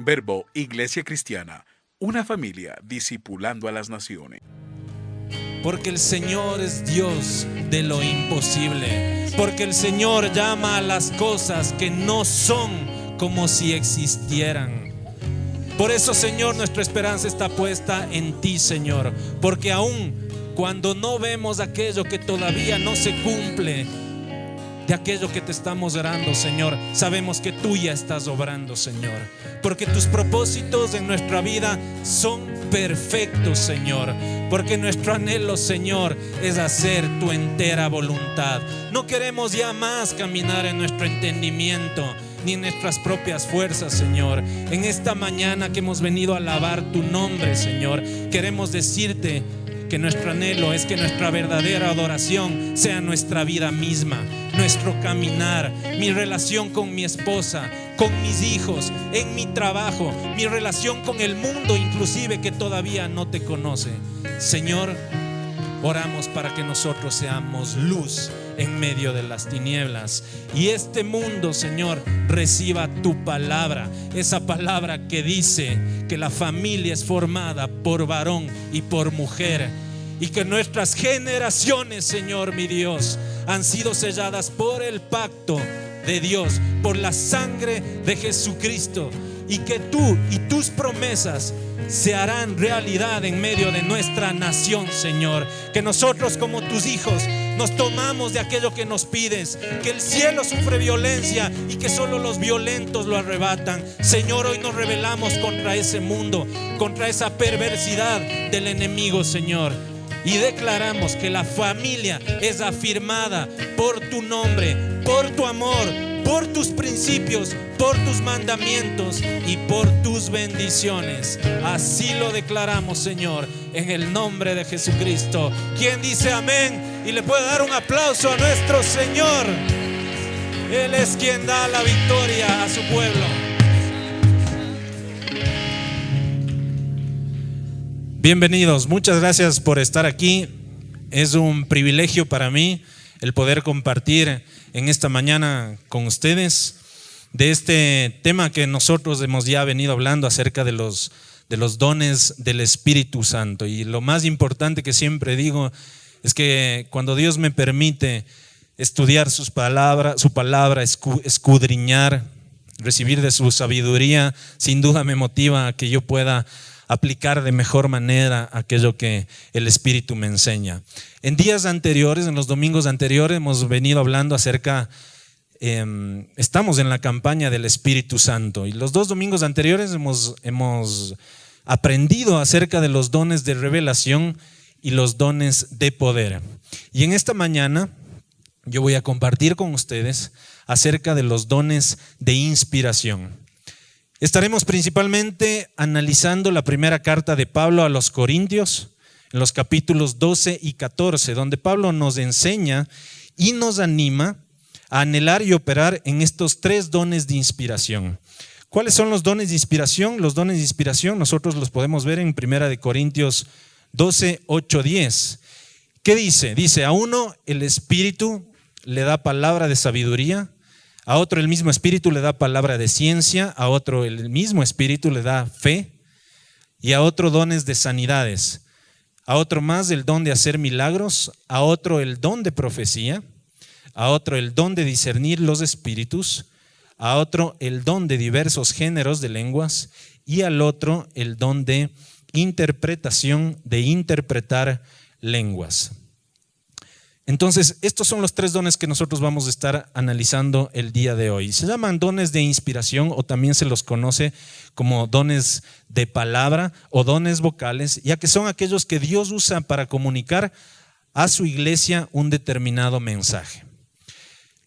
Verbo Iglesia Cristiana, una familia discipulando a las naciones. Porque el Señor es Dios de lo imposible. Porque el Señor llama a las cosas que no son como si existieran. Por eso, Señor, nuestra esperanza está puesta en ti, Señor. Porque aún cuando no vemos aquello que todavía no se cumple, de aquello que te estamos orando, Señor, sabemos que tú ya estás obrando, Señor. Porque tus propósitos en nuestra vida son perfectos, Señor. Porque nuestro anhelo, Señor, es hacer tu entera voluntad. No queremos ya más caminar en nuestro entendimiento ni en nuestras propias fuerzas, Señor. En esta mañana que hemos venido a alabar tu nombre, Señor, queremos decirte que nuestro anhelo es que nuestra verdadera adoración sea nuestra vida misma, nuestro caminar, mi relación con mi esposa, con mis hijos, en mi trabajo, mi relación con el mundo inclusive que todavía no te conoce. Señor, oramos para que nosotros seamos luz en medio de las tinieblas y este mundo, Señor, reciba tu palabra, esa palabra que dice que la familia es formada por varón y por mujer y que nuestras generaciones, Señor mi Dios, han sido selladas por el pacto de Dios, por la sangre de Jesucristo, y que tú y tus promesas se harán realidad en medio de nuestra nación, Señor. Que nosotros como tus hijos nos tomamos de aquello que nos pides, que el cielo sufre violencia y que solo los violentos lo arrebatan. Señor, hoy nos rebelamos contra ese mundo, contra esa perversidad del enemigo, Señor, y declaramos que la familia es afirmada por tu nombre, por tu amor, por tus principios, por tus mandamientos y por tus bendiciones. Así lo declaramos, Señor, en el nombre de Jesucristo. ¿Quién dice amén? Y le puede dar un aplauso a nuestro Señor. Él es quien da la victoria a su pueblo. Bienvenidos, muchas gracias por estar aquí. Es un privilegio para mí el poder compartir en esta mañana con ustedes de este tema que nosotros hemos ya venido hablando acerca de los dones del Espíritu Santo. Y lo más importante que siempre digo es que cuando Dios me permite estudiar su palabra, escudriñar, recibir de su sabiduría, sin duda me motiva a que yo pueda aplicar de mejor manera aquello que el Espíritu me enseña. En días anteriores, en los domingos anteriores, hemos venido hablando acerca, estamos en la campaña del Espíritu Santo, y los dos domingos anteriores hemos aprendido acerca de los dones de revelación y los dones de poder. Y en esta mañana yo voy a compartir con ustedes acerca de los dones de inspiración. Estaremos principalmente analizando la primera carta de Pablo a los Corintios, en los capítulos 12 y 14, donde Pablo nos enseña y nos anima a anhelar y operar en estos tres dones de inspiración. ¿Cuáles son los dones de inspiración? Los dones de inspiración nosotros los podemos ver en 1 Corintios 12, 8, 10. ¿Qué dice? Dice, a uno el Espíritu le da palabra de sabiduría, a otro el mismo Espíritu le da palabra de ciencia, a otro el mismo Espíritu le da fe, y a otro dones de sanidades, a otro más el don de hacer milagros, a otro el don de profecía, a otro el don de discernir los espíritus, a otro el don de diversos géneros de lenguas, y al otro el don de interpretación, de interpretar lenguas. Entonces, estos son los tres dones que nosotros vamos a estar analizando el día de hoy. Se llaman dones de inspiración, o también se los conoce como dones de palabra o dones vocales, ya que son aquellos que Dios usa para comunicar a su iglesia un determinado mensaje.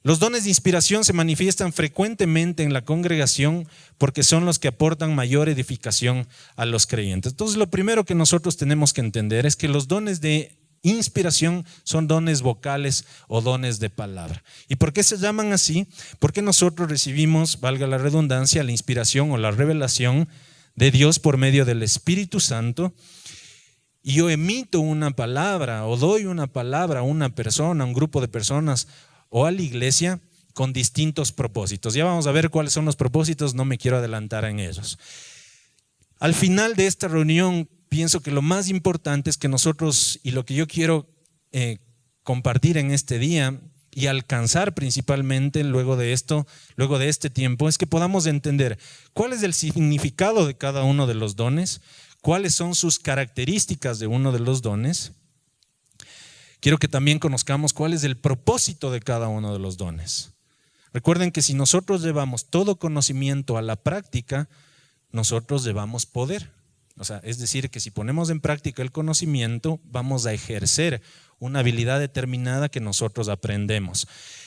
Los dones de inspiración se manifiestan frecuentemente en la congregación porque son los que aportan mayor edificación a los creyentes. Entonces, lo primero que nosotros tenemos que entender es que los dones de inspiración son dones vocales o dones de palabra. ¿Y por qué se llaman así? Porque nosotros recibimos, valga la redundancia, la inspiración o la revelación de Dios por medio del Espíritu Santo, y yo emito una palabra o doy una palabra a una persona, a un grupo de personas o a la iglesia con distintos propósitos. Ya vamos a ver cuáles son los propósitos, no me quiero adelantar en ellos. Al final de esta reunión, pienso que lo más importante es que nosotros, y lo que yo quiero compartir en este día y alcanzar principalmente luego de esto, luego de este tiempo, es que podamos entender cuál es el significado de cada uno de los dones, cuáles son sus características de uno de los dones. Quiero que también conozcamos cuál es el propósito de cada uno de los dones. Recuerden que si nosotros llevamos todo conocimiento a la práctica, nosotros llevamos poder. O sea, es decir, que si ponemos en práctica el conocimiento, vamos a ejercer una habilidad determinada que nosotros aprendemos.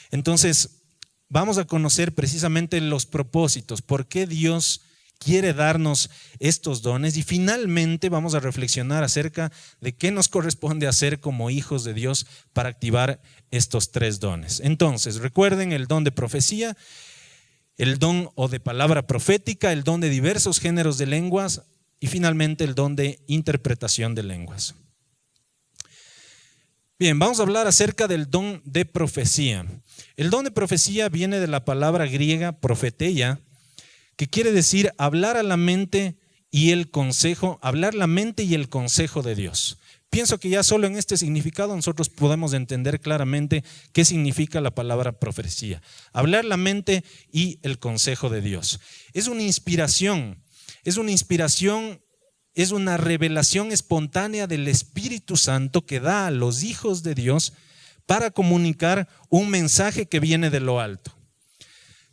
Entonces, vamos a conocer precisamente los propósitos, por qué Dios quiere darnos estos dones, y finalmente vamos a reflexionar acerca de qué nos corresponde hacer como hijos de Dios para activar estos 3 dones. Entonces, recuerden el don de profecía, el don o de palabra profética, el don de diversos géneros de lenguas y finalmente el don de interpretación de lenguas. Bien, vamos a hablar acerca del don de profecía. El don de profecía viene de la palabra griega profeteia, que quiere decir hablar a la mente y el consejo, hablar la mente y el consejo de Dios. Pienso que ya solo en este significado nosotros podemos entender claramente qué significa la palabra profecía. Hablar la mente y el consejo de Dios. Es una inspiración, es una revelación espontánea del Espíritu Santo que da a los hijos de Dios para comunicar un mensaje que viene de lo alto.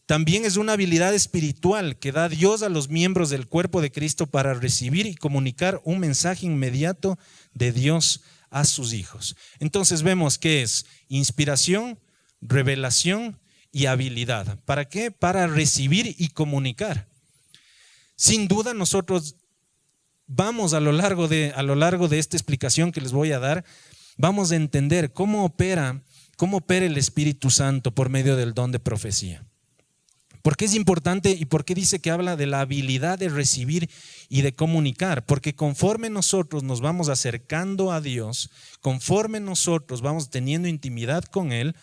También es una habilidad espiritual que da Dios a los miembros del cuerpo de Cristo para recibir y comunicar un mensaje inmediato de Dios a sus hijos. Entonces vemos que es inspiración, revelación y habilidad. ¿Para qué? Para recibir y comunicar. Sin duda nosotros vamos a lo largo de esta explicación que les voy a dar, vamos a entender cómo opera el Espíritu Santo por medio del don de profecía. ¿Por qué es importante y por qué dice que habla de la habilidad de recibir y de comunicar? Porque conforme nosotros nos vamos acercando a Dios, conforme nosotros vamos teniendo intimidad con Él,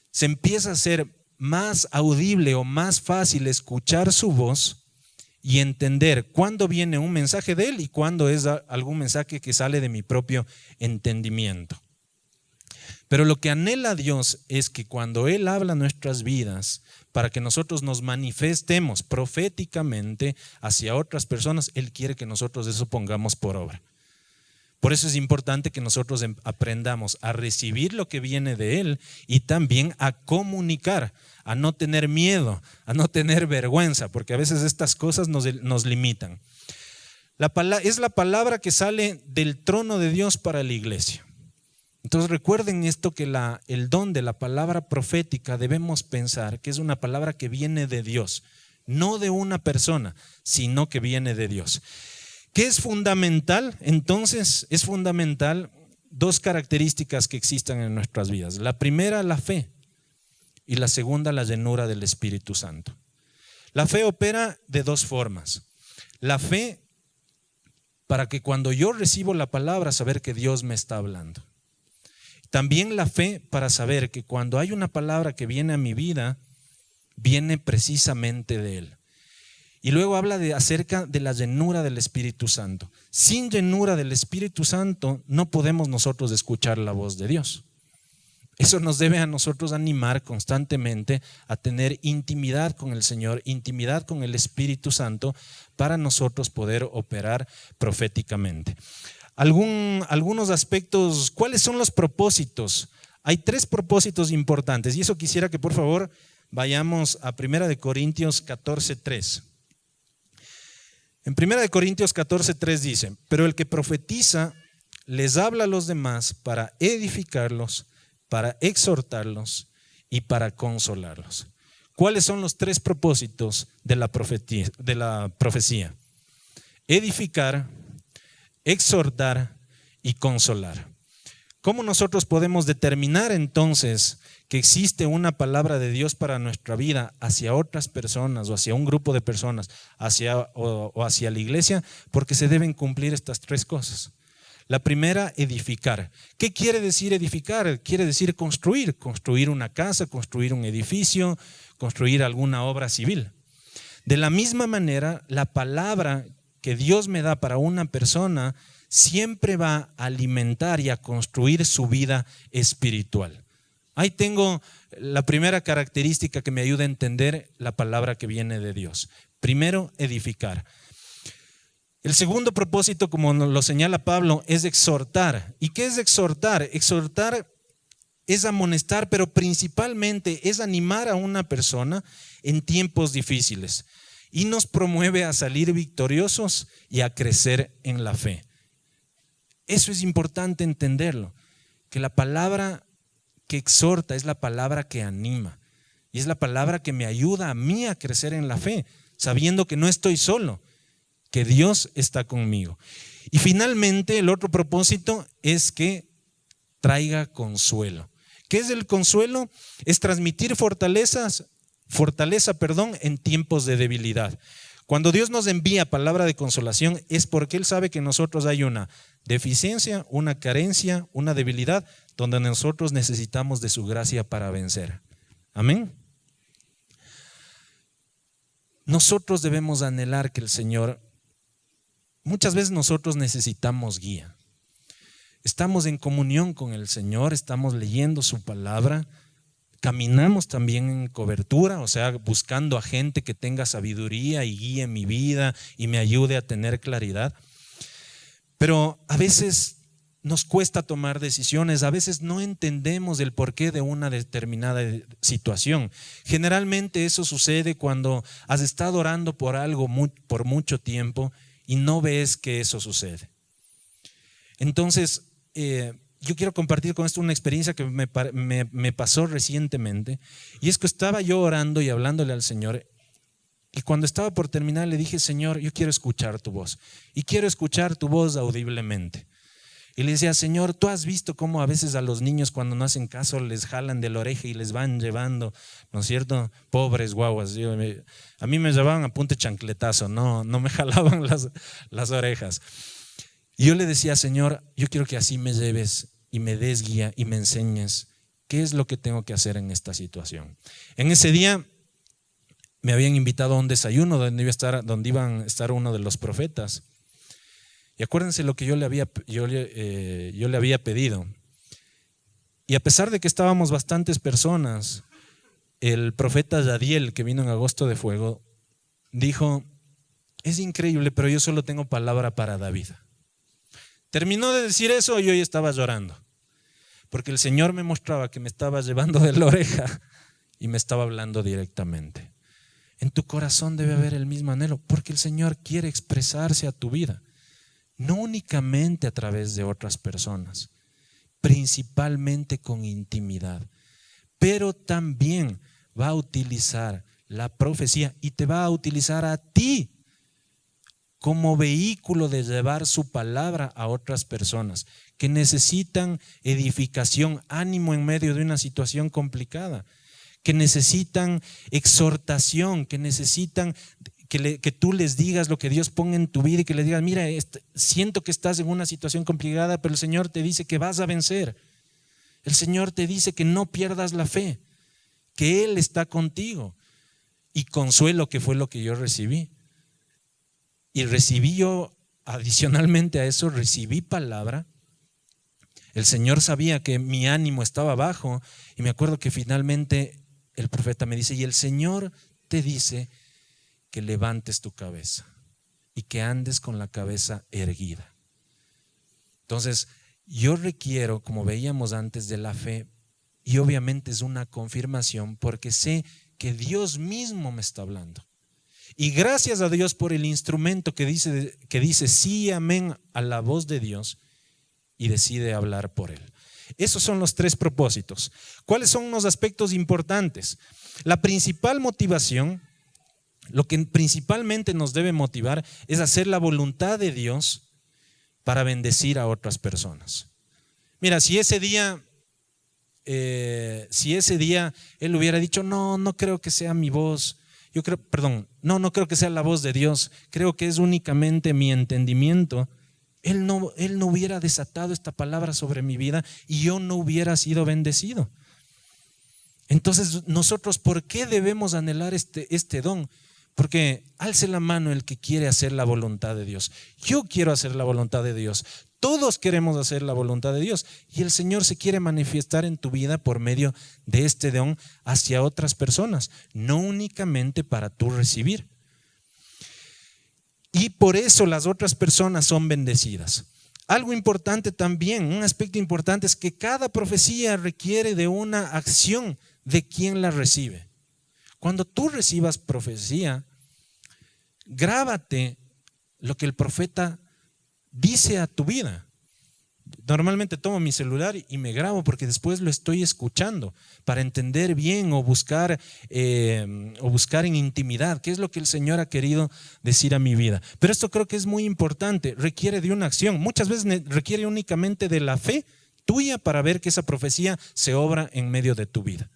se empieza a ser más audible o más fácil escuchar su voz y entender cuándo viene un mensaje de Él y cuándo es algún mensaje que sale de mi propio entendimiento. Pero lo que anhela Dios es que cuando Él habla nuestras vidas, para que nosotros nos manifestemos proféticamente hacia otras personas, Él quiere que nosotros eso pongamos por obra. Por eso es importante que nosotros aprendamos a recibir lo que viene de Él y también a comunicar, a no tener miedo, a no tener vergüenza, porque a veces estas cosas nos limitan. Es la palabra que sale del trono de Dios para la iglesia. Entonces recuerden esto, que el don de la palabra profética debemos pensar que es una palabra que viene de Dios, no de una persona, sino que viene de Dios. ¿Qué es fundamental? Entonces es fundamental 2 características que existan en nuestras vidas. La primera, la fe, y la segunda, la llenura del Espíritu Santo. La fe opera de 2 formas. La fe para que cuando yo recibo la palabra, saber que Dios me está hablando. También la fe para saber que cuando hay una palabra que viene a mi vida, viene precisamente de Él. Y luego habla acerca de la llenura del Espíritu Santo. Sin llenura del Espíritu Santo no podemos nosotros escuchar la voz de Dios. Eso nos debe a nosotros animar constantemente a tener intimidad con el Señor, intimidad con el Espíritu Santo, para nosotros poder operar proféticamente. Algunos aspectos. ¿Cuáles son los propósitos? Hay 3 propósitos importantes, y eso quisiera que por favor vayamos a 1 Corintios 14:3. En 1 Corintios 14:3 dice: pero el que profetiza les habla a los demás para edificarlos, para exhortarlos y para consolarlos. ¿Cuáles son los 3 propósitos de la profecía? Edificar, exhortar y consolar. ¿Cómo nosotros podemos determinar entonces que existe una palabra de Dios para nuestra vida hacia otras personas o hacia un grupo de personas o hacia la iglesia? Porque se deben cumplir estas 3 cosas. La primera, edificar. ¿Qué quiere decir edificar? Quiere decir construir una casa, construir un edificio, construir alguna obra civil. De la misma manera, la palabra que Dios me da para una persona siempre va a alimentar y a construir su vida espiritual. Ahí tengo la primera característica que me ayuda a entender la palabra que viene de Dios. Primero, edificar. El segundo propósito, como nos lo señala Pablo, es exhortar. ¿Y qué es exhortar? Exhortar es amonestar, pero principalmente es animar a una persona en tiempos difíciles y nos promueve a salir victoriosos y a crecer en la fe. Eso es importante entenderlo, que la palabra que exhorta es la palabra que anima y es la palabra que me ayuda a mí a crecer en la fe, sabiendo que no estoy solo, que Dios está conmigo. Y finalmente el otro propósito es que traiga consuelo. ¿Qué es el consuelo? Es transmitir fortaleza, en tiempos de debilidad. Cuando Dios nos envía palabra de consolación es porque Él sabe que en nosotros hay una deficiencia, una carencia, una debilidad, donde nosotros necesitamos de su gracia para vencer. Amén. Nosotros debemos anhelar que el Señor, muchas veces nosotros necesitamos guía. Estamos en comunión con el Señor, estamos leyendo su palabra, caminamos también en cobertura, o sea, buscando a gente que tenga sabiduría y guíe mi vida y me ayude a tener claridad. Pero a veces nos cuesta tomar decisiones, a veces no entendemos el porqué de una determinada situación. Generalmente eso sucede cuando has estado orando por algo por mucho tiempo y no ves que eso sucede. Entonces, yo quiero compartir con esto una experiencia que me pasó recientemente, y es que estaba yo orando y hablándole al Señor, y cuando estaba por terminar le dije: Señor, yo quiero escuchar tu voz, y quiero escuchar tu voz audiblemente. Y le decía: Señor, tú has visto cómo a veces a los niños cuando no hacen caso les jalan de la oreja y les van llevando, ¿no es cierto? Pobres guaguas. A mí me llevaban a punta de chancletazo, no me jalaban las orejas. Y yo le decía: Señor, yo quiero que así me lleves y me des guía y me enseñes qué es lo que tengo que hacer en esta situación. En ese día me habían invitado a un desayuno donde iban a estar uno de los profetas. Y acuérdense lo que yo le había pedido. Y a pesar de que estábamos bastantes personas, el profeta Yadiel, que vino en Agosto de Fuego, dijo: es increíble, pero yo solo tengo palabra para David. Terminó de decir eso y yo ya estaba llorando, porque el Señor me mostraba que me estaba llevando de la oreja y me estaba hablando directamente. En tu corazón debe haber el mismo anhelo, porque el Señor quiere expresarse a tu vida, no únicamente a través de otras personas, principalmente con intimidad, pero también va a utilizar la profecía y te va a utilizar a ti como vehículo de llevar su palabra a otras personas que necesitan edificación, ánimo en medio de una situación complicada, que necesitan exhortación, que necesitan que tú les digas lo que Dios ponga en tu vida y que les digas: mira, siento que estás en una situación complicada, pero el Señor te dice que vas a vencer. El Señor te dice que no pierdas la fe, que Él está contigo. Y consuelo, que fue lo que yo recibí. Y recibí yo, adicionalmente a eso, recibí palabra. El Señor sabía que mi ánimo estaba bajo y me acuerdo que finalmente el profeta me dice: y el Señor te dice que levantes tu cabeza y que andes con la cabeza erguida. Entonces, yo requiero, como veíamos antes, de la fe, y obviamente es una confirmación porque sé que Dios mismo me está hablando. Y gracias a Dios por el instrumento que dice sí, amén a la voz de Dios y decide hablar por él. Esos son los tres propósitos. ¿Cuáles son los aspectos importantes? La principal motivación, lo que principalmente nos debe motivar, es hacer la voluntad de Dios para bendecir a otras personas. Mira, si ese día él hubiera dicho: no creo que sea mi voz, no creo que sea la voz de Dios, creo que es únicamente mi entendimiento, Él no hubiera desatado esta palabra sobre mi vida y yo no hubiera sido bendecido. Entonces nosotros, ¿por qué debemos anhelar este don? Porque alce la mano el que quiere hacer la voluntad de Dios. Yo quiero hacer la voluntad de Dios. Todos queremos hacer la voluntad de Dios. Y el Señor se quiere manifestar en tu vida por medio de este don hacia otras personas, no únicamente para tú recibir. Y por eso las otras personas son bendecidas. Algo importante también, un aspecto importante es que cada profecía requiere de una acción de quien la recibe. Cuando tú recibas profecía, grábate lo que el profeta dice a tu vida. Normalmente tomo mi celular y me grabo porque después lo estoy escuchando para entender bien o buscar en intimidad qué es lo que el Señor ha querido decir a mi vida. Pero esto creo que es muy importante, requiere de una acción. Muchas veces requiere únicamente de la fe tuya para ver que esa profecía se obra en medio de tu vida.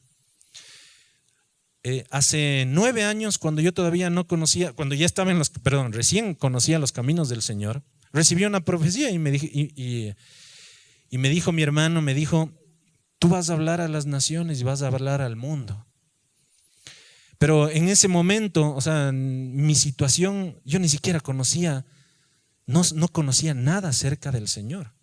Hace 9 años, cuando yo todavía no conocía, cuando ya estaba recién conocía los caminos del Señor, recibí una profecía y me dijo mi hermano, tú vas a hablar a las naciones y vas a hablar al mundo. Pero en ese momento, mi situación, yo ni siquiera conocía, no conocía nada acerca del Señor.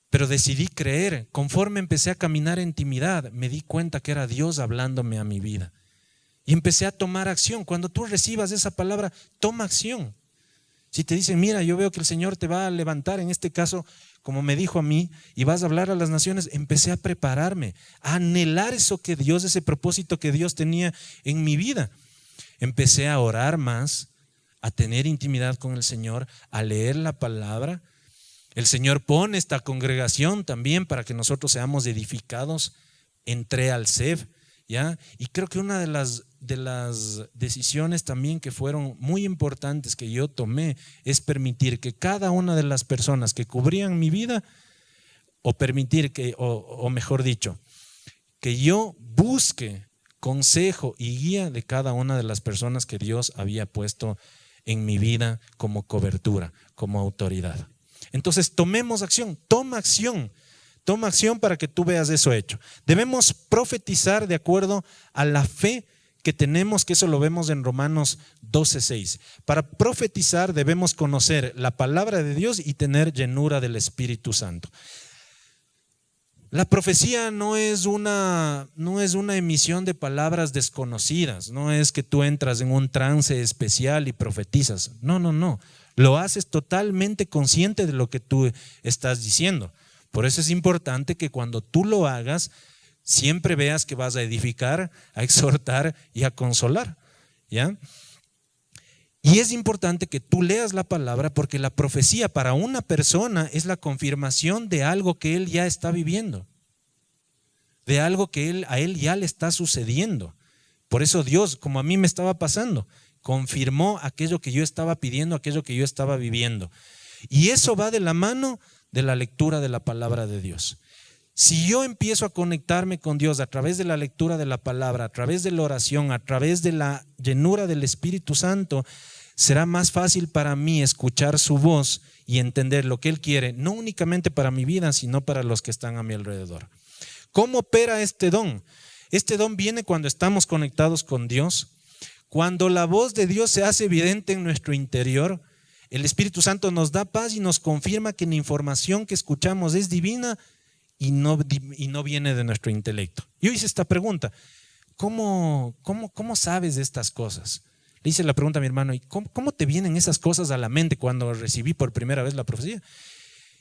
Pero decidí creer. Conforme empecé a caminar en intimidad, me di cuenta que era Dios hablándome a mi vida. Y empecé a tomar acción. Cuando tú recibas esa palabra, toma acción. Si te dicen, mira, yo veo que el Señor te va a levantar, en este caso, como me dijo a mí, y vas a hablar a las naciones, empecé a prepararme, a anhelar ese propósito que Dios tenía en mi vida. Empecé a orar más, a tener intimidad con el Señor, a leer la palabra. El Señor pone esta congregación también para que nosotros seamos edificados. Entré al CEF, ¿ya? Y creo que una de las decisiones también que fueron muy importantes que yo tomé es permitir que cada una de las personas que cubrían mi vida, o mejor dicho, que yo busque consejo y guía de cada una de las personas que Dios había puesto en mi vida como cobertura, como autoridad. Entonces tomemos acción, toma acción para que tú veas eso hecho. Debemos profetizar de acuerdo a la fe que tenemos, que eso lo vemos en Romanos 12:6. Para profetizar debemos conocer la palabra de Dios y tener llenura del Espíritu Santo. La profecía no es una emisión de palabras desconocidas, no es que tú entras en un trance especial y profetizas. No. Lo haces totalmente consciente de lo que tú estás diciendo. Por eso es importante que cuando tú lo hagas, siempre veas que vas a edificar, a exhortar y a consolar, ¿ya? Y es importante que tú leas la palabra porque la profecía para una persona es la confirmación de algo que él ya está viviendo, de algo que a él ya le está sucediendo. Por eso Dios, como a mí me estaba pasando, confirmó aquello que yo estaba pidiendo, aquello que yo estaba viviendo. Y eso va de la mano de la lectura de la palabra de Dios. Si yo empiezo a conectarme con Dios a través de la lectura de la palabra, a través de la oración, a través de la llenura del Espíritu Santo, será más fácil para mí escuchar su voz y entender lo que Él quiere, no únicamente para mi vida, sino para los que están a mi alrededor. ¿Cómo opera este don? Este don viene cuando estamos conectados con Dios. Cuando la voz de Dios se hace evidente en nuestro interior, el Espíritu Santo nos da paz y nos confirma que la información que escuchamos es divina y no viene de nuestro intelecto. Yo hice esta pregunta, ¿cómo sabes de estas cosas? Le hice la pregunta a mi hermano, ¿y cómo te vienen esas cosas a la mente cuando recibí por primera vez la profecía?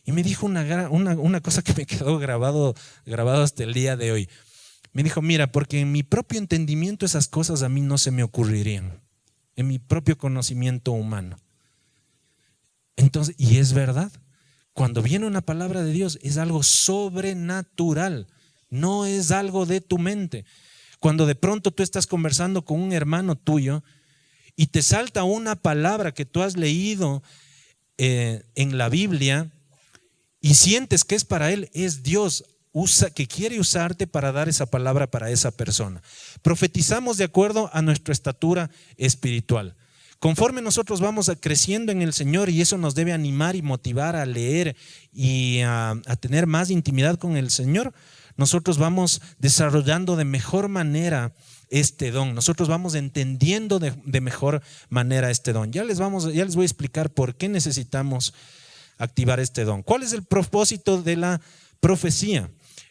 Y me dijo una cosa que me quedó grabado hasta el día de hoy. Me dijo, mira, porque en mi propio entendimiento esas cosas a mí no se me ocurrirían, en mi propio conocimiento humano. Entonces, y es verdad, cuando viene una palabra de Dios es algo sobrenatural, no es algo de tu mente. Cuando de pronto tú estás conversando con un hermano tuyo y te salta una palabra que tú has leído en la Biblia y sientes que es para él, es Dios que quiere usarte para dar esa palabra para esa persona. Profetizamos de acuerdo a nuestra estatura espiritual. Conforme nosotros vamos creciendo en el Señor, y eso nos debe animar y motivar a leer y a tener más intimidad con el Señor, nosotros vamos desarrollando de mejor manera este don. Nosotros vamos entendiendo de mejor manera este don. Ya les voy a explicar por qué necesitamos activar este don. ¿Cuál es el propósito de la profecía?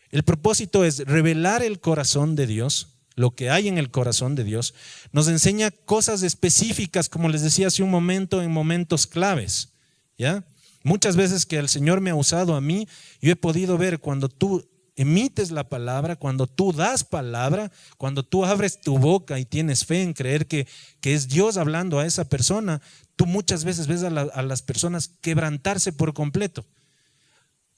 El propósito es revelar el corazón de Dios, lo que hay en el corazón de Dios. Nos enseña cosas específicas, como les decía hace un momento, en momentos claves, ¿ya? Muchas veces que el Señor me ha usado a mí, yo he podido ver cuando tú emites la palabra, cuando tú das palabra, cuando tú abres tu boca y tienes fe en creer que es Dios hablando a esa persona, tú muchas veces ves a las personas quebrantarse por completo.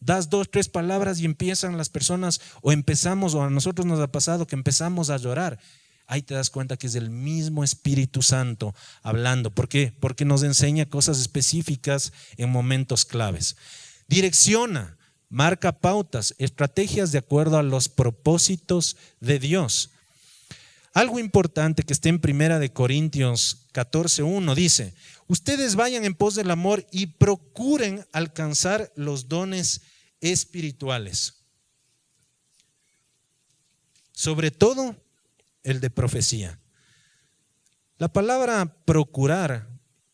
Das 2, 3 palabras y empiezan las personas, o a nosotros nos ha pasado que empezamos a llorar. Ahí te das cuenta que es el mismo Espíritu Santo hablando. ¿Por qué? Porque nos enseña cosas específicas en momentos claves. Direcciona, marca pautas, estrategias de acuerdo a los propósitos de Dios. Algo importante que está en 1 Corintios 14:1 dice: ustedes vayan en pos del amor y procuren alcanzar los dones espirituales, sobre todo el de profecía. La palabra procurar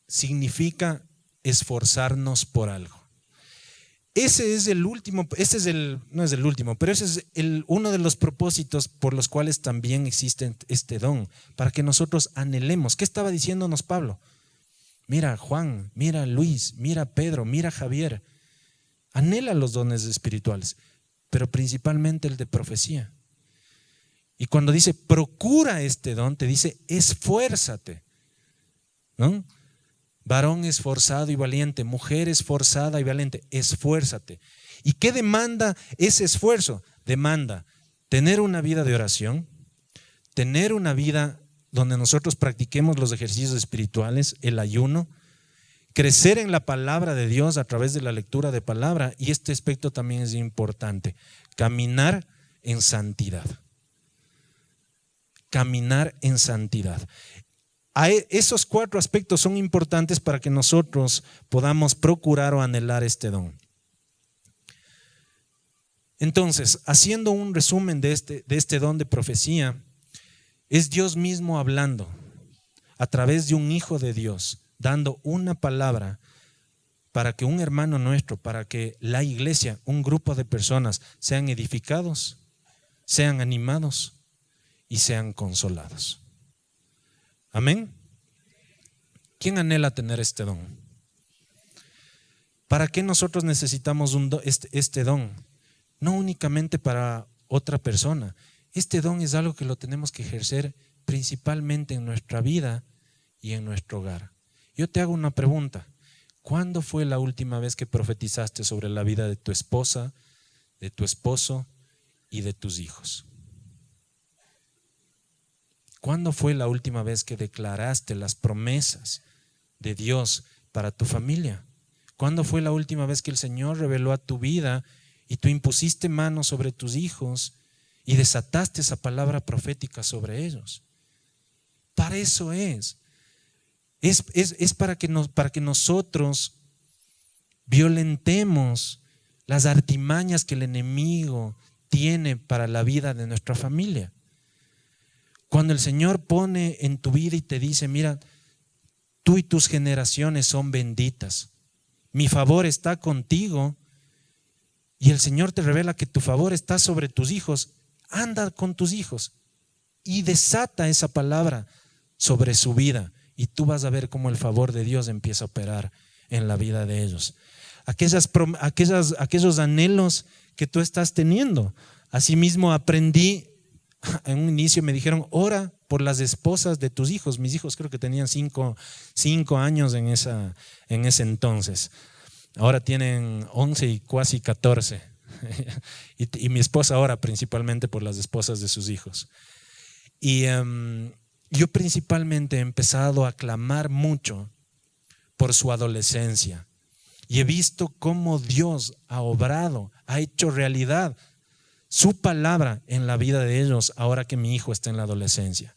significa esforzarnos por algo. Ese es el último, no es el último, pero ese es uno de los propósitos por los cuales también existe este don, para que nosotros anhelemos. ¿Qué estaba diciéndonos Pablo? Mira Juan, mira Luis, mira Pedro, mira Javier. Anhela los dones espirituales, pero principalmente el de profecía. Y cuando dice procura este don, te dice esfuérzate, ¿no? Varón esforzado y valiente, mujer esforzada y valiente, esfuérzate. ¿Y qué demanda ese esfuerzo? Demanda tener una vida de oración, tener una vida donde nosotros practiquemos los ejercicios espirituales, el ayuno, crecer en la palabra de Dios a través de la lectura de palabra, y este aspecto también es importante, caminar en santidad. Caminar en santidad. Esos 4 aspectos son importantes para que nosotros podamos procurar o anhelar este don. Entonces, haciendo un resumen de este don de profecía, es Dios mismo hablando a través de un hijo de Dios, dando una palabra para que un hermano nuestro, para que la iglesia, un grupo de personas sean edificados, sean animados y sean consolados. Amén. ¿Quién anhela tener este don? ¿Para qué nosotros necesitamos este don? No únicamente para otra persona. Este don es algo que lo tenemos que ejercer principalmente en nuestra vida y en nuestro hogar. Yo te hago una pregunta. ¿Cuándo fue la última vez que profetizaste sobre la vida de tu esposa, de tu esposo y de tus hijos? ¿Cuándo fue la última vez que declaraste las promesas de Dios para tu familia? ¿Cuándo fue la última vez que el Señor reveló a tu vida y tú impusiste manos sobre tus hijos y desataste esa palabra profética sobre ellos? Para eso es para que nosotros violentemos las artimañas que el enemigo tiene para la vida de nuestra familia. Cuando el Señor pone en tu vida y te dice: mira, tú y tus generaciones son benditas, mi favor está contigo, y el Señor te revela que tu favor está sobre tus hijos, anda con tus hijos y desata esa palabra sobre su vida, y tú vas a ver cómo el favor de Dios empieza a operar en la vida de ellos. Aquellos anhelos que tú estás teniendo. Asimismo aprendí. En un inicio me dijeron: ora por las esposas de tus hijos. Mis hijos creo que tenían 5 años en ese entonces. Ahora tienen 11 y casi 14. Y mi esposa ora principalmente por las esposas de sus hijos. Y yo principalmente he empezado a clamar mucho por su adolescencia. Y he visto cómo Dios ha obrado, ha hecho realidad su palabra en la vida de ellos ahora que mi hijo está en la adolescencia.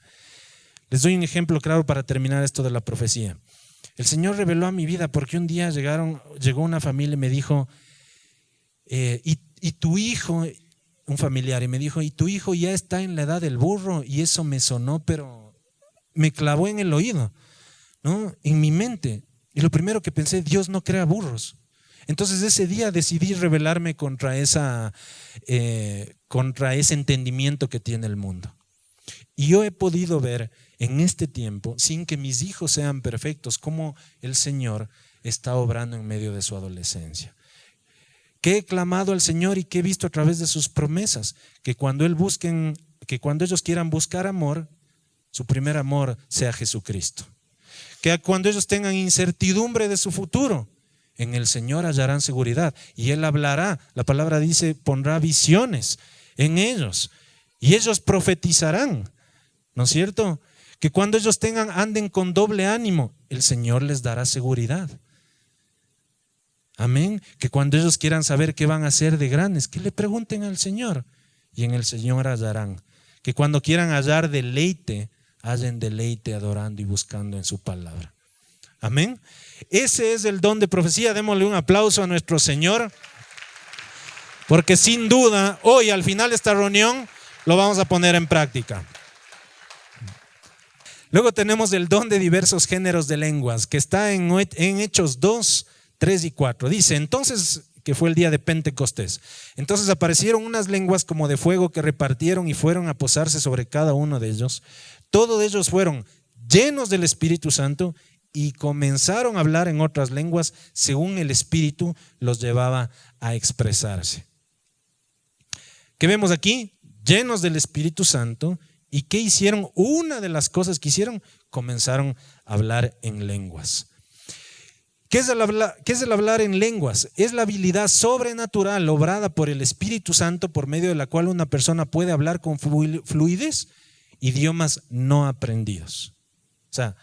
Les doy un ejemplo claro para terminar esto de la profecía. El Señor reveló a mi vida porque un día llegó una familia y me dijo, y tu hijo, un familiar, y me dijo, y tu hijo ya está en la edad del burro, y eso me sonó, pero me clavó en el oído, ¿no? En mi mente. Y lo primero que pensé, Dios no crea burros. Entonces ese día decidí rebelarme contra ese entendimiento que tiene el mundo. Y yo he podido ver en este tiempo, sin que mis hijos sean perfectos, cómo el Señor está obrando en medio de su adolescencia. Que he clamado al Señor y que he visto a través de sus promesas, que cuando ellos quieran buscar amor, su primer amor sea Jesucristo. Que cuando ellos tengan incertidumbre de su futuro, en el Señor hallarán seguridad. Y Él hablará, la palabra dice, pondrá visiones en ellos. Y ellos profetizarán, ¿no es cierto? Que cuando ellos anden con doble ánimo, el Señor les dará seguridad. Amén. Que cuando ellos quieran saber qué van a hacer de grandes, que le pregunten al Señor y en el Señor hallarán. Que cuando quieran hallar deleite, hallen deleite adorando y buscando en su palabra. Amén. Ese es el don de profecía. Démosle un aplauso a nuestro Señor, porque sin duda hoy al final de esta reunión lo vamos a poner en práctica. Luego tenemos el don de diversos géneros de lenguas, que está en Hechos 2, 3 y 4. Dice, entonces, que fue el día de Pentecostés, entonces aparecieron unas lenguas como de fuego que repartieron y fueron a posarse sobre cada uno de ellos. Todos ellos fueron llenos del Espíritu Santo y comenzaron a hablar en otras lenguas según el Espíritu los llevaba a expresarse. ¿Qué vemos aquí? Llenos del Espíritu Santo. ¿Y qué hicieron? Una de las cosas que hicieron, comenzaron a hablar en lenguas. ¿Qué es el hablar en lenguas? Es la habilidad sobrenatural obrada por el Espíritu Santo por medio de la cual una persona puede hablar con fluidez idiomas no aprendidos. O sea,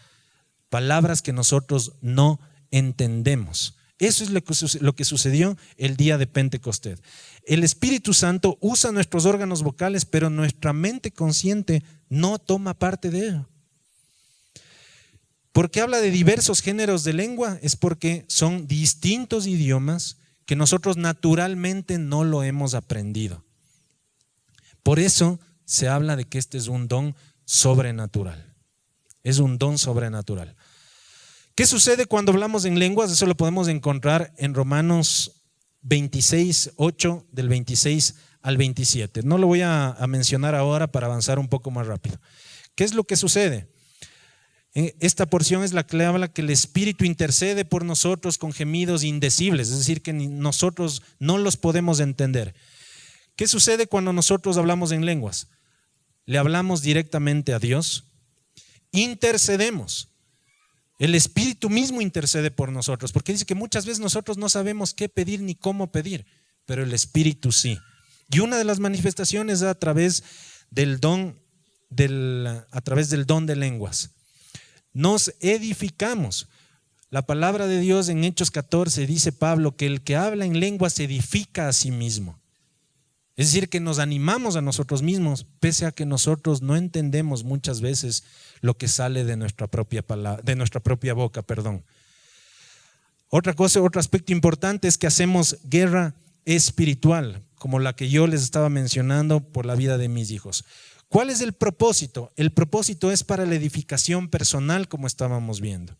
palabras que nosotros no entendemos. Eso es lo que sucedió el día de Pentecostés. El Espíritu Santo usa nuestros órganos vocales, pero nuestra mente consciente no toma parte de ello. ¿Por qué habla de diversos géneros de lengua? Es porque son distintos idiomas que nosotros naturalmente no lo hemos aprendido. Por eso se habla de que este es un don sobrenatural. Es un don sobrenatural. ¿Qué sucede cuando hablamos en lenguas? Eso lo podemos encontrar en Romanos 26, 8, del 26 al 27. No lo voy a mencionar ahora para avanzar un poco más rápido. ¿Qué es lo que sucede? Esta porción es la que habla que el Espíritu intercede por nosotros con gemidos indecibles, es decir, que nosotros no los podemos entender. ¿Qué sucede cuando nosotros hablamos en lenguas? Le hablamos directamente a Dios, intercedemos. El Espíritu mismo intercede por nosotros, porque dice que muchas veces nosotros no sabemos qué pedir ni cómo pedir, pero el Espíritu sí. Y una de las manifestaciones es a través del don de lenguas. Nos edificamos. La palabra de Dios en Hechos 14 dice Pablo que el que habla en lenguas se edifica a sí mismo. Es decir, que nos animamos a nosotros mismos, pese a que nosotros no entendemos muchas veces lo que sale de nuestra propia boca. Otra cosa, otro aspecto importante es que hacemos guerra espiritual, como la que yo les estaba mencionando por la vida de mis hijos. ¿Cuál es el propósito? El propósito es para la edificación personal, como estábamos viendo.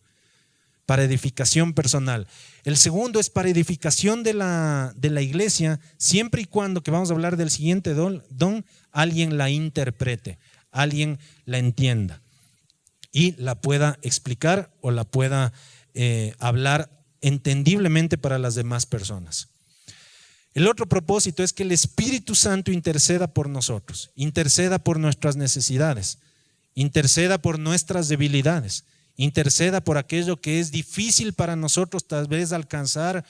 Para edificación personal. El segundo es para edificación de la iglesia, siempre y cuando, que vamos a hablar del siguiente don, alguien la interprete, alguien la entienda y la pueda explicar o la pueda hablar entendiblemente para las demás personas. El otro propósito es que el Espíritu Santo interceda por nosotros, interceda por nuestras necesidades, interceda por nuestras debilidades, interceda por aquello que es difícil para nosotros tal vez alcanzar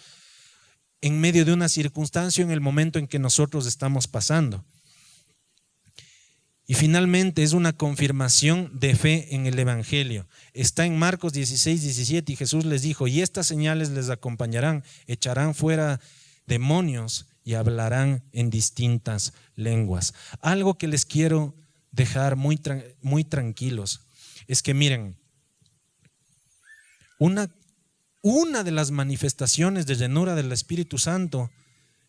en medio de una circunstancia en el momento en que nosotros estamos pasando. Y finalmente es una confirmación de fe en el Evangelio. Está en Marcos 16, 17 y Jesús les dijo, y estas señales les acompañarán, echarán fuera demonios y hablarán en distintas lenguas. Algo que les quiero dejar muy tranquilos es que miren, una de las manifestaciones de llenura del Espíritu Santo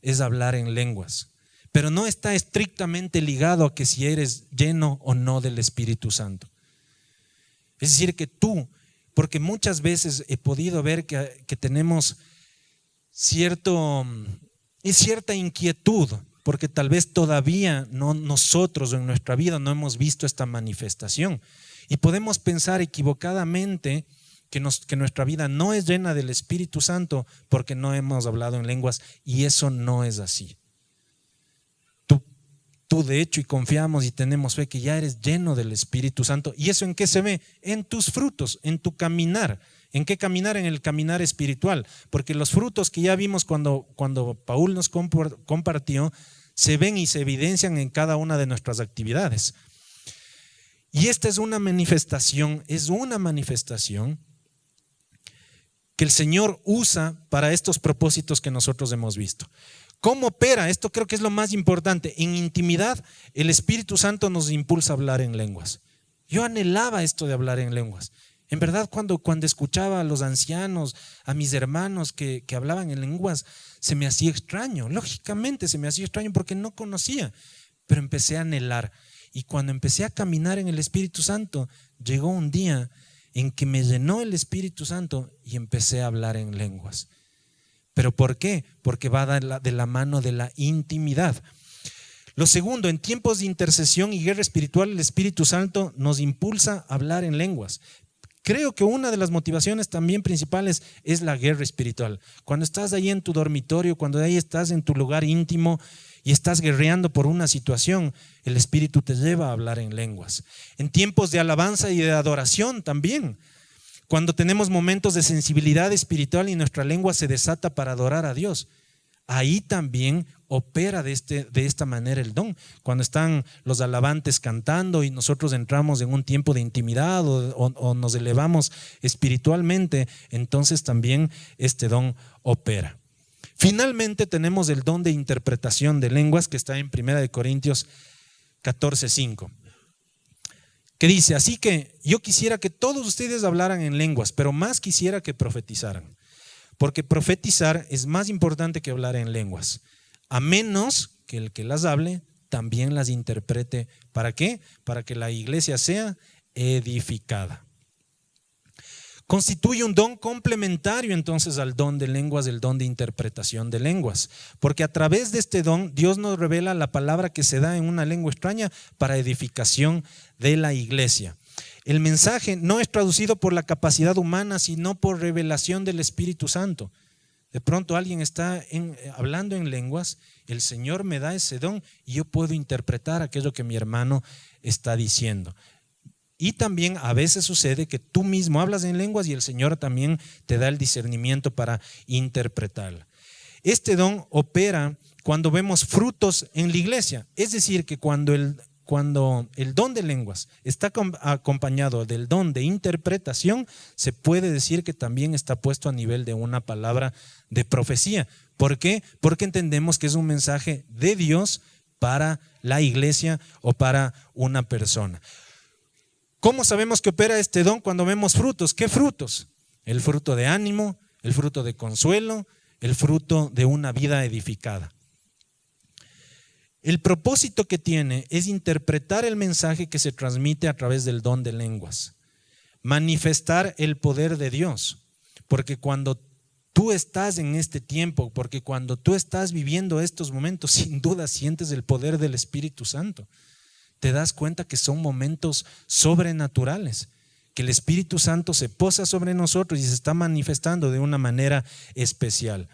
es hablar en lenguas, pero no está estrictamente ligado a que si eres lleno o no del Espíritu Santo. Es decir, que tú, porque muchas veces he podido ver que tenemos cierta inquietud, porque tal vez todavía nosotros en nuestra vida no hemos visto esta manifestación, y podemos pensar equivocadamente que nuestra vida no es llena del Espíritu Santo porque no hemos hablado en lenguas, y eso no es así. Tú de hecho, y confiamos y tenemos fe que ya eres lleno del Espíritu Santo. ¿Y eso en qué se ve? En tus frutos, en tu caminar. ¿En qué caminar? En el caminar espiritual. Porque los frutos que ya vimos cuando Paul nos compartió, se ven y se evidencian en cada una de nuestras actividades. Y esta es una manifestación que el Señor usa para estos propósitos que nosotros hemos visto. ¿Cómo opera? Esto creo que es lo más importante. En intimidad, el Espíritu Santo nos impulsa a hablar en lenguas. Yo anhelaba esto de hablar en lenguas. En verdad, cuando escuchaba a los ancianos, a mis hermanos que hablaban en lenguas, se me hacía extraño. Lógicamente se me hacía extraño porque no conocía, pero empecé a anhelar. Y cuando empecé a caminar en el Espíritu Santo, llegó un día en que me llenó el Espíritu Santo y empecé a hablar en lenguas. ¿Pero por qué? Porque va de la mano de la intimidad. Lo segundo, en tiempos de intercesión y guerra espiritual, el Espíritu Santo nos impulsa a hablar en lenguas. Creo que una de las motivaciones también principales es la guerra espiritual. Cuando estás ahí en tu dormitorio, cuando ahí estás en tu lugar íntimo y estás guerreando por una situación, el Espíritu te lleva a hablar en lenguas. En tiempos de alabanza y de adoración también. Cuando tenemos momentos de sensibilidad espiritual y nuestra lengua se desata para adorar a Dios, ahí también opera de esta manera el don. Cuando están los alabantes cantando y nosotros entramos en un tiempo de intimidad o nos elevamos espiritualmente, entonces también este don opera. Finalmente tenemos el don de interpretación de lenguas que está en 1 Corintios 14:5. Que dice, así que yo quisiera que todos ustedes hablaran en lenguas, pero más quisiera que profetizaran, porque profetizar es más importante que hablar en lenguas, a menos que el que las hable también las interprete. ¿Para qué? Para que la iglesia sea edificada. Constituye un don complementario entonces al don de lenguas, el don de interpretación de lenguas, porque a través de este don Dios nos revela la palabra que se da en una lengua extraña para edificación de la iglesia. El mensaje no es traducido por la capacidad humana, sino por revelación del Espíritu Santo. De pronto alguien está hablando en lenguas, el Señor me da ese don y yo puedo interpretar aquello que mi hermano está diciendo. Y también a veces sucede que tú mismo hablas en lenguas y el Señor también te da el discernimiento para interpretarla. Este don opera cuando vemos frutos en la iglesia. Es decir, que cuando el don de lenguas está acompañado del don de interpretación, se puede decir que también está puesto a nivel de una palabra de profecía. ¿Por qué? Porque entendemos que es un mensaje de Dios para la iglesia o para una persona. ¿Cómo sabemos que opera este don cuando vemos frutos? ¿Qué frutos? El fruto de ánimo, el fruto de consuelo, el fruto de una vida edificada. El propósito que tiene es interpretar el mensaje que se transmite a través del don de lenguas, manifestar el poder de Dios, porque cuando tú estás en este tiempo, porque cuando tú estás viviendo estos momentos, sin duda sientes el poder del Espíritu Santo. Te das cuenta que son momentos sobrenaturales, que el Espíritu Santo se posa sobre nosotros y se está manifestando de una manera especial.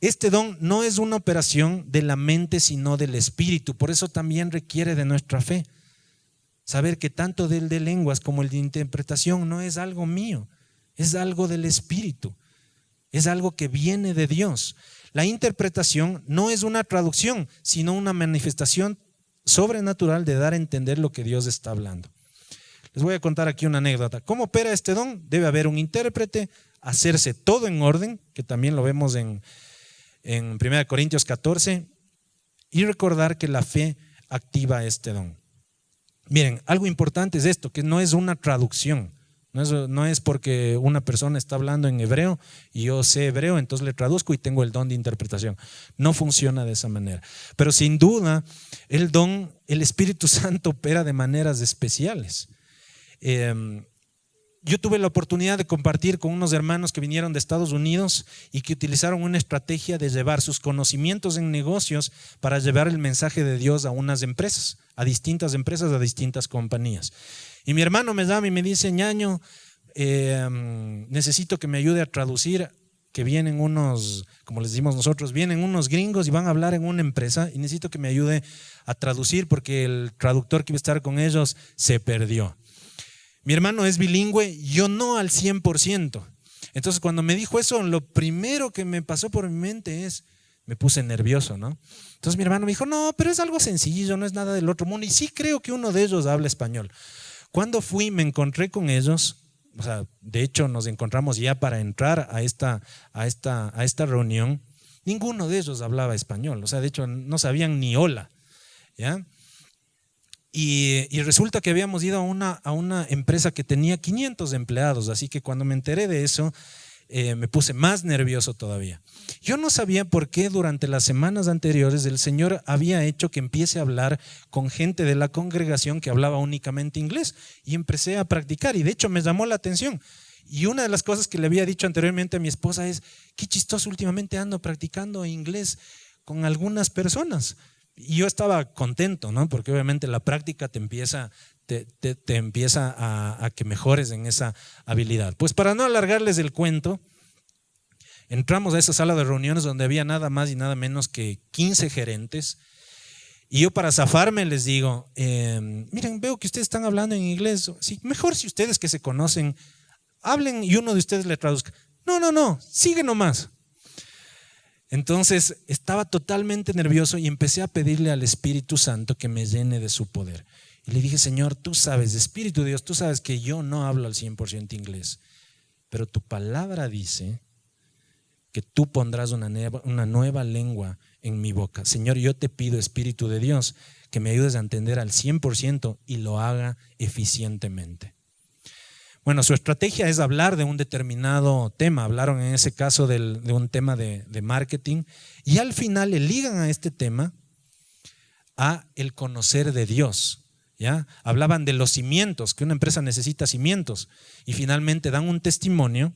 Este don no es una operación de la mente, sino del Espíritu. Por eso también requiere de nuestra fe. Saber que tanto el de lenguas como el de interpretación no es algo mío, es algo del Espíritu. Es algo que viene de Dios. La interpretación no es una traducción, sino una manifestación sobrenatural de dar a entender lo que Dios está hablando. Les voy a contar aquí una anécdota. ¿Cómo opera este don? Debe haber un intérprete, hacerse todo en orden, que también lo vemos en 1 Corintios 14, y recordar que la fe activa este don. Miren, algo importante es esto, que no es una traducción. No es porque una persona está hablando en hebreo y yo sé hebreo, entonces le traduzco y tengo el don de interpretación. No funciona de esa manera. Pero sin duda, el Espíritu Santo opera de maneras especiales. Yo tuve la oportunidad de compartir con unos hermanos que vinieron de Estados Unidos y que utilizaron una estrategia de llevar sus conocimientos en negocios para llevar el mensaje de Dios a unas empresas, a distintas empresas, a distintas compañías. Y mi hermano me llama y me dice: ñaño, necesito que me ayude a traducir, que vienen unos, como les decimos nosotros, vienen unos gringos y van a hablar en una empresa y necesito que me ayude a traducir porque el traductor que iba a estar con ellos se perdió. Mi hermano es bilingüe, yo no al 100%. Entonces cuando me dijo eso, lo primero que me pasó por mi mente me puse nervioso, ¿no? Entonces mi hermano me dijo: no, pero es algo sencillo, no es nada del otro mundo. Y sí creo que uno de ellos habla español. Cuando fui, me encontré con ellos, o sea, de hecho nos encontramos ya para entrar a esta reunión. Ninguno de ellos hablaba español, o sea, de hecho no sabían ni hola, ¿ya? Y resulta que habíamos ido a una empresa que tenía 500 empleados, así que cuando me enteré de eso, me puse más nervioso todavía. Yo no sabía por qué durante las semanas anteriores el Señor había hecho que empiece a hablar con gente de la congregación que hablaba únicamente inglés, y empecé a practicar, y de hecho me llamó la atención. Y una de las cosas que le había dicho anteriormente a mi esposa es: qué chistoso, últimamente ando practicando inglés con algunas personas. Y yo estaba contento, ¿no? Porque obviamente la práctica te empieza a que mejores en esa habilidad. Pues para no alargarles el cuento, entramos a esa sala de reuniones donde había nada más y nada menos que 15 gerentes. Y yo, para zafarme, les digo: miren, veo que ustedes están hablando en inglés. Sí, mejor si ustedes que se conocen hablen y uno de ustedes le traduzca. No, sigue nomás. Entonces estaba totalmente nervioso y empecé a pedirle al Espíritu Santo que me llene de su poder. Y le dije: Señor, tú sabes, Espíritu de Dios, tú sabes que yo no hablo al 100% inglés, pero tu palabra dice que tú pondrás una nueva lengua en mi boca. Señor, yo te pido, Espíritu de Dios, que me ayudes a entender al 100% y lo haga eficientemente. Bueno, su estrategia es hablar de un determinado tema. Hablaron en ese caso de un tema de marketing, y al final le ligan a este tema a el conocer de Dios, ¿ya? Hablaban de los cimientos, que una empresa necesita cimientos, y finalmente dan un testimonio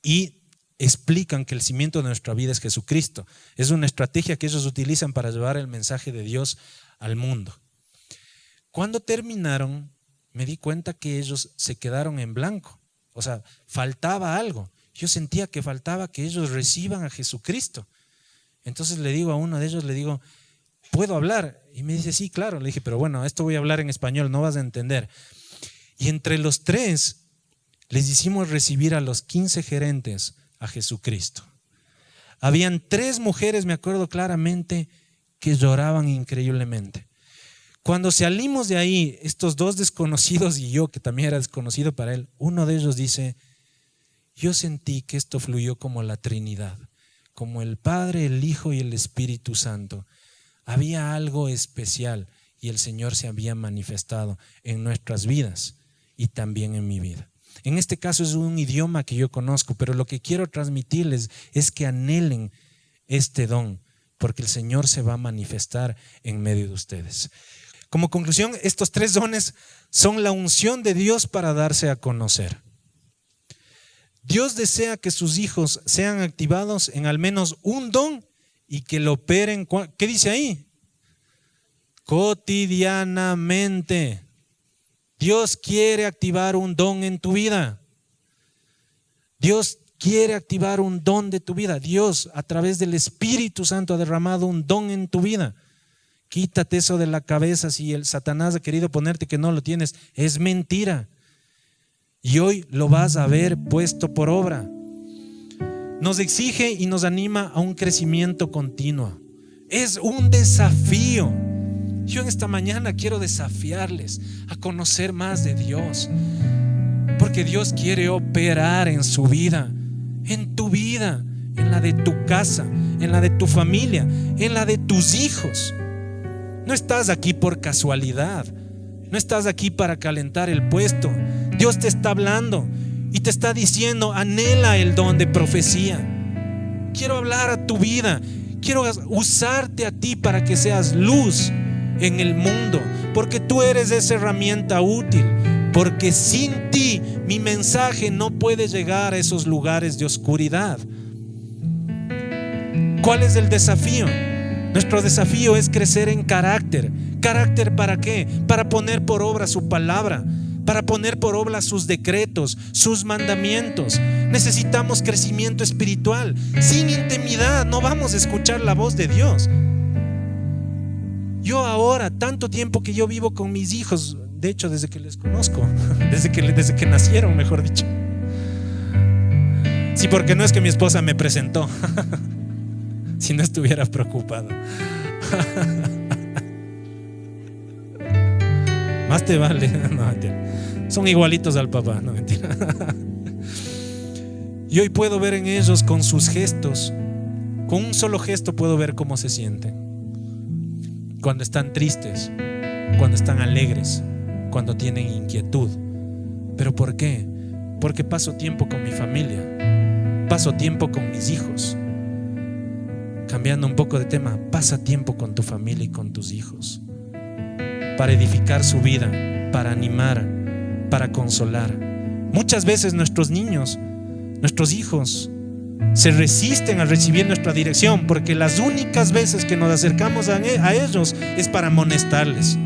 y explican que el cimiento de nuestra vida es Jesucristo. Es una estrategia que ellos utilizan para llevar el mensaje de Dios al mundo. Cuando terminaron, me di cuenta que ellos se quedaron en blanco. O sea, faltaba algo. Yo sentía que faltaba que ellos reciban a Jesucristo. Entonces le digo a uno de ellos, le digo: ¿puedo hablar? Y me dice: sí, claro. Le dije: pero bueno, esto voy a hablar en español, no vas a entender. Y entre los tres les hicimos recibir a los 15 gerentes a Jesucristo. Habían 3 mujeres, me acuerdo claramente, que lloraban increíblemente. Cuando salimos de ahí, estos 2 desconocidos y yo, que también era desconocido para él, uno de ellos dice: yo sentí que esto fluyó como la Trinidad, como el Padre, el Hijo y el Espíritu Santo. Había algo especial y el Señor se había manifestado en nuestras vidas y también en mi vida. En este caso es un idioma que yo conozco, pero lo que quiero transmitirles es que anhelen este don, porque el Señor se va a manifestar en medio de ustedes. Como conclusión, estos 3 dones son la unción de Dios para darse a conocer. Dios desea que sus hijos sean activados en al menos un don y que lo operen. ¿Qué dice ahí? Cotidianamente. Dios quiere activar un don en tu vida. Dios quiere activar un don de tu vida. Dios, a través del Espíritu Santo, ha derramado un don en tu vida. Quítate eso de la cabeza. Si el Satanás ha querido ponerte que no lo tienes, es mentira. Y hoy lo vas a ver puesto por obra. Nos exige y nos anima a un crecimiento continuo. Es un desafío. Yo en esta mañana quiero desafiarles a conocer más de Dios, porque Dios quiere operar en su vida, en tu vida, en la de tu casa, en la de tu familia, en la de tus hijos. No estás aquí por casualidad. No estás aquí para calentar el puesto. Dios te está hablando y te está diciendo: anhela el don de profecía. Quiero hablar a tu vida. Quiero usarte a ti para que seas luz en el mundo, porque tú eres esa herramienta útil. Porque sin ti mi mensaje no puede llegar a esos lugares de oscuridad. ¿Cuál es el desafío? Nuestro desafío es crecer en carácter. ¿Carácter para qué? Para poner por obra su palabra, para poner por obra sus decretos, sus mandamientos. Necesitamos crecimiento espiritual. Sin intimidad no vamos a escuchar la voz de Dios. Yo ahora, tanto tiempo que yo vivo con mis hijos, de hecho desde que les conozco, desde que nacieron, mejor dicho. Sí, porque no es que mi esposa me presentó. Si no estuviera preocupado. Más te vale. No, mentira. Son igualitos al papá, no, mentira. Y hoy puedo ver en ellos con sus gestos, con un solo gesto puedo ver cómo se sienten. Cuando están tristes, cuando están alegres, cuando tienen inquietud. ¿Pero por qué? Porque paso tiempo con mi familia, paso tiempo con mis hijos. Cambiando un poco de tema, pasa tiempo con tu familia y con tus hijos, para edificar su vida, para animar, para consolar. Muchas veces nuestros niños, nuestros hijos se resisten a recibir nuestra dirección, porque las únicas veces que nos acercamos a ellos es para amonestarles.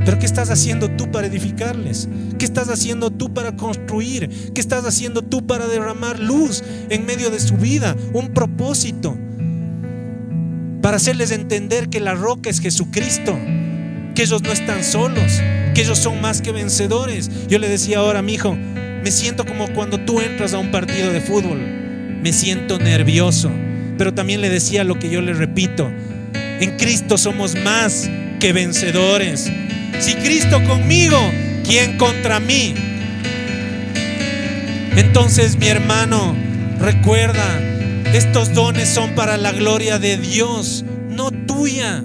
Pero ¿qué estás haciendo tú para edificarles? ¿Qué estás haciendo tú para construir? ¿Qué estás haciendo tú para derramar luz en medio de su vida? Un propósito, para hacerles entender que la roca es Jesucristo, que ellos no están solos, que ellos son más que vencedores. Yo le decía ahora a mi hijo: me siento como cuando tú entras a un partido de fútbol, me siento nervioso. Pero también le decía lo que yo le repito: en Cristo somos más que vencedores. Si Cristo conmigo, ¿quién contra mí? Entonces, mi hermano, recuerda, estos dones son para la gloria de Dios, no tuya.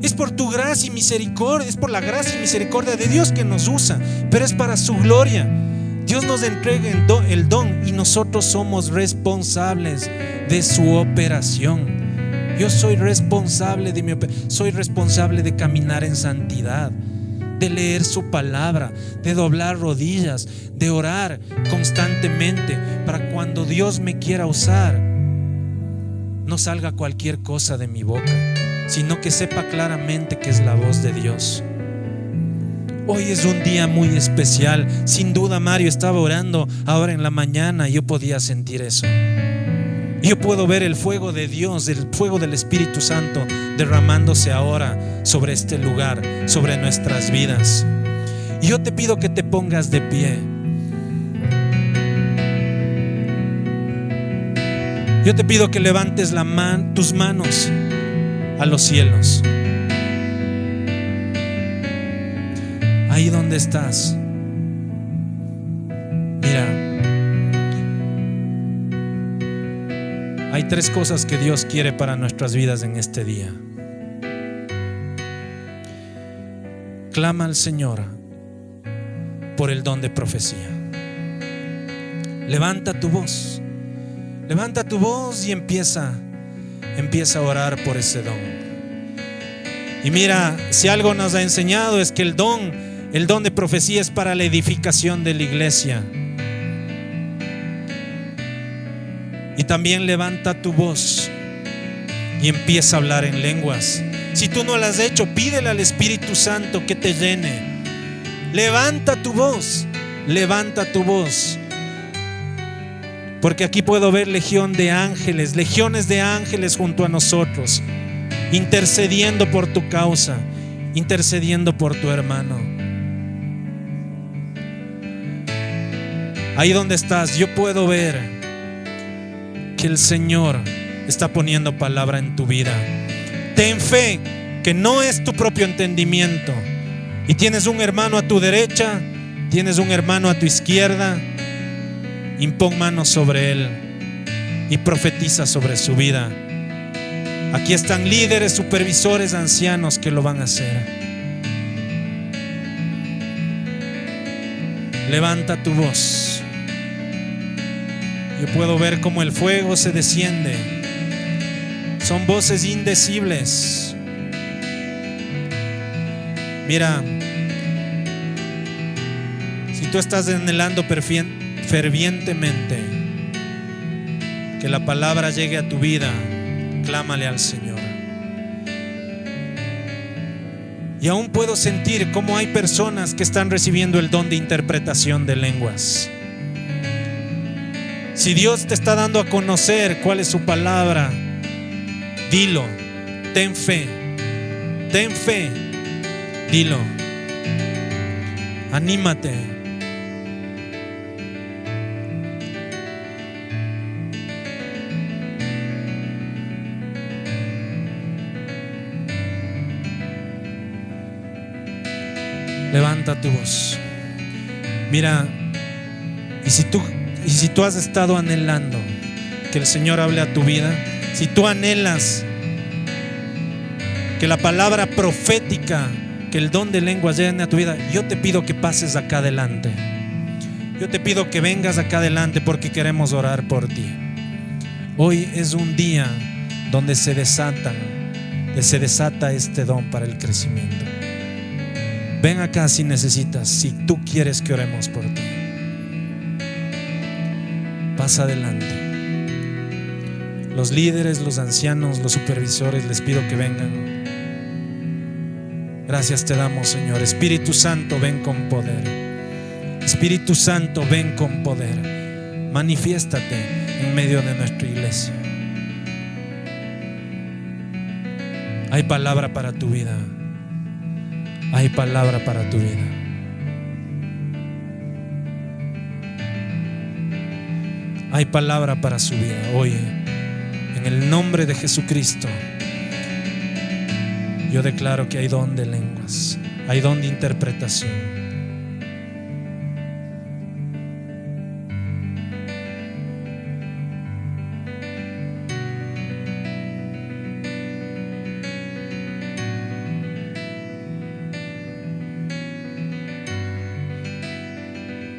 Es por tu gracia y misericordia, es por la gracia y misericordia de Dios que nos usa, pero es para su gloria. Dios nos entrega el don y nosotros somos responsables de su operación. Yo soy responsable de soy responsable de caminar en santidad, de leer su palabra, de doblar rodillas, de orar constantemente, para cuando Dios me quiera usar, no salga cualquier cosa de mi boca, sino que sepa claramente que es la voz de Dios. Hoy es un día muy especial. Sin duda, Mario estaba orando ahora en la mañana y yo podía sentir eso. Yo puedo ver el fuego de Dios, el fuego del Espíritu Santo derramándose ahora sobre este lugar, sobre nuestras vidas. Y yo te pido que te pongas de pie. Yo te pido que levantes tus manos a los cielos. Ahí donde estás, mira, hay 3 cosas que Dios quiere para nuestras vidas en este día. Clama al Señor por el don de profecía. Levanta tu voz y empieza a orar por ese don. Y mira, si algo nos ha enseñado es que el don de profecía es para la edificación de la iglesia. Y también levanta tu voz y empieza a hablar en lenguas. Si tú no lo has hecho, pídele al Espíritu Santo que te llene. Levanta tu voz, porque aquí puedo ver legiones de ángeles junto a nosotros, intercediendo por tu causa, intercediendo por tu hermano. Ahí donde estás, yo puedo ver que el Señor está poniendo palabra en tu vida. Ten fe que no es tu propio entendimiento. Y tienes un hermano a tu derecha, tienes un hermano a tu izquierda. Impón manos sobre él y profetiza sobre su vida. Aquí están líderes, supervisores, ancianos que lo van a hacer. Levanta tu voz. Yo puedo ver cómo el fuego se desciende. Son voces indecibles. Mira, si tú estás anhelando fervientemente que la palabra llegue a tu vida, clámale al Señor. Y aún puedo sentir cómo hay personas que están recibiendo el don de interpretación de lenguas. Si Dios te está dando a conocer cuál es su palabra, dilo. Ten fe. Ten fe. Dilo. Anímate. Levanta tu voz. Mira, y si tú has estado anhelando que el Señor hable a tu vida, si tú anhelas que la palabra profética, que el don de lenguas llegue a tu vida, yo te pido que pases acá adelante. Yo te pido que vengas acá adelante porque queremos orar por ti. Hoy es un día donde se desata este don para el crecimiento. Ven acá si necesitas, si tú quieres que oremos por ti. Pasa adelante. Los líderes, los ancianos, los supervisores, les pido que vengan. Gracias te damos, Señor. Espíritu Santo, ven con poder. Espíritu Santo, ven con poder. Manifiéstate en medio de nuestra iglesia. Hay palabra para tu vida. Hay palabra para tu vida. Hay palabra para su vida. Hoy, en el nombre de Jesucristo, yo declaro que hay don de lenguas, hay don de interpretación.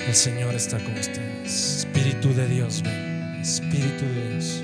El Señor está con ustedes. Espíritu de Dios, ven. Espíritu de Dios.